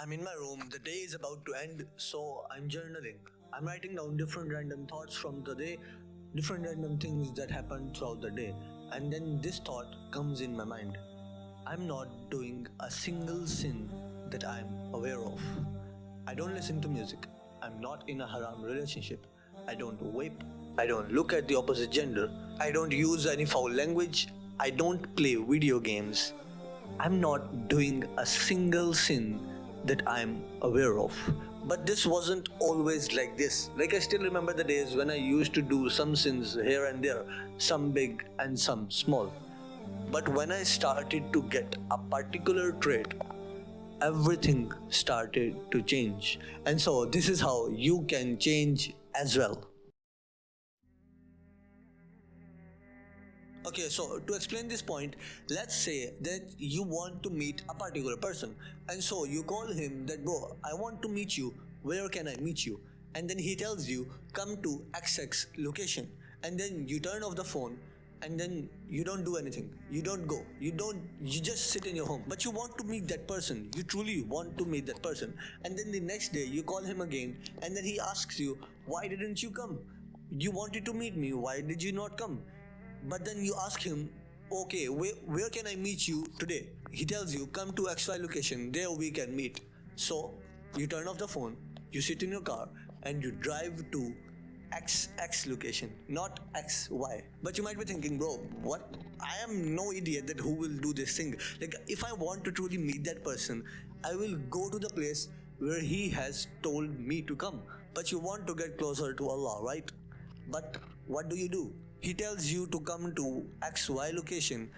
I'm in my room, the day is about to end, so I'm journaling. I'm writing down different random thoughts from the day, different random things that happened throughout the day, and then this thought comes in my mind. I'm not doing a single sin that I'm aware of. I don't listen to music. I'm not in a haram relationship. I don't vape. I don't look at the opposite gender. I don't use any foul language. I don't play video games. I'm not doing a single sin that I'm aware of. But this wasn't always like this. Like, I still remember the days when I used to do some sins here and there, some big and some small. But when I started to get a particular trait, everything started to change. And so, this is how you can change as well. Okay, so to explain this point, let's say that you want to meet a particular person, and so you call him that, bro, I want to meet you. Where can I meet you? And then he tells you, come to XX location. And then you turn off the phone, and then you don't do anything. You don't go. You just sit in your home. But you want to meet that person. You truly want to meet that person. And then the next day you call him again, and then he asks you, why didn't you come? You wanted to meet me. Why did you not come? But then you ask him, okay, where can I meet you today? He tells you, come to XY location, there we can meet. So you turn off the phone, you sit in your car, and you drive to XX location, not XY. But you might be thinking, bro, what? I am no idiot that who will do this thing. Like, if I want to truly meet that person, I will go to the place where he has told me to come. But you want to get closer to Allah, right? But what do? He tells you to come to XY location,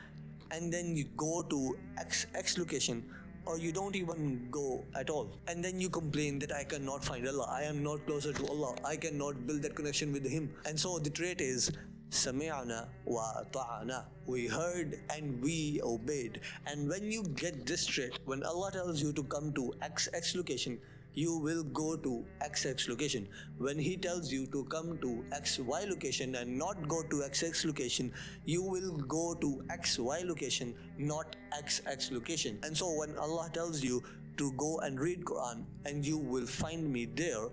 and then you go to XX location, or you don't even go at all. And then you complain that I cannot find Allah, I am not closer to Allah, I cannot build that connection with Him. And so the trait is Sami'na wa ta'ana. We heard and we obeyed. And when you get this trait, when Allah tells you to come to XX location, you will go to XX location. When He tells you to come to XY location and not go to XX location, you will go to XY location, not XX location. And so when Allah tells you to go and read Quran and you will find me there,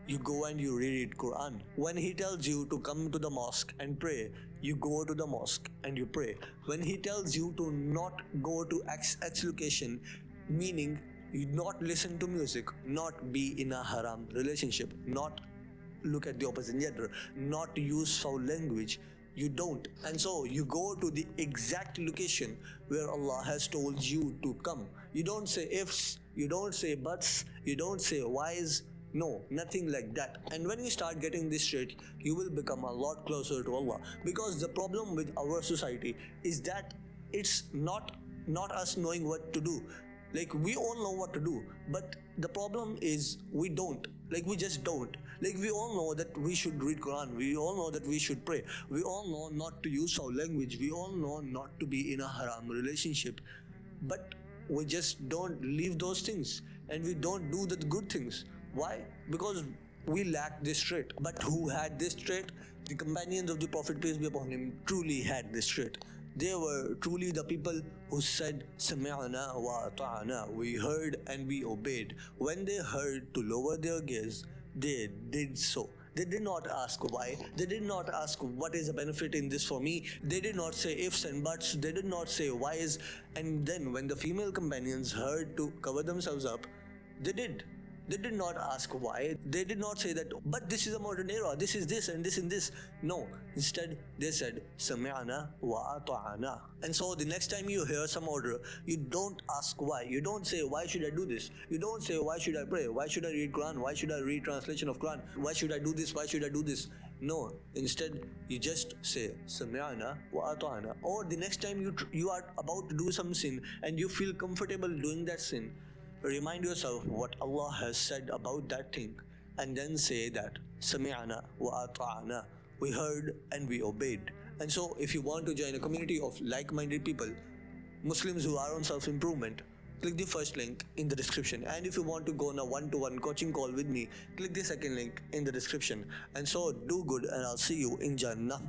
you go and you read Quran. When He tells you to come to the mosque and pray, you go to the mosque and you pray. When He tells you to not go to XX location, meaning you not listen to music, not be in a haram relationship, not look at the opposite gender, not use foul language, you don't. And so you go to the exact location where Allah has told you to come. You don't say ifs, you don't say buts, you don't say whys. No, nothing like that. And when you start getting this straight, you will become a lot closer to Allah. Because the problem with our society is that it's not us knowing what to do. Like, we all know what to do, but the problem is we don't. Like, we just don't. Like, we all know that we should read Quran, we all know that we should pray, we all know not to use foul language, we all know not to be in a haram relationship, but we just don't leave those things, and we don't do the good things. Why? Because we lack this trait. But who had this trait? The companions of the Prophet, peace be upon him, truly had this trait. They were truly the people who said, Sami'na wa ta'ana. We heard and we obeyed. When they heard to lower their gaze, they did so. They did not ask why. They did not ask what is the benefit in this for me. They did not say ifs and buts. They did not say whys. And then when the female companions heard to cover themselves up, they did. They did not ask why. They did not say that, but this is a modern era, this is this and this and this. No, instead they said, Sami'na wa ata'ana. And so the next time you hear some order, you don't ask why. You don't say, why should I do this? You don't say, why should I pray? Why should I read Quran? Why should I read translation of Quran? Why should I do this? Why should I do this? No, instead you just say, Sami'na wa ata'ana. Or the next time you are about to do some sin and you feel comfortable doing that sin, remind yourself what Allah has said about that thing, and then say that Sami'na wa ata'ana. We heard and we obeyed. And so if you want to join a community of like-minded people, Muslims who are on self-improvement, click the first link in the description. And if you want to go on a one-to-one coaching call with me, click the second link in the description. And so do good, and I'll see you in Jannah.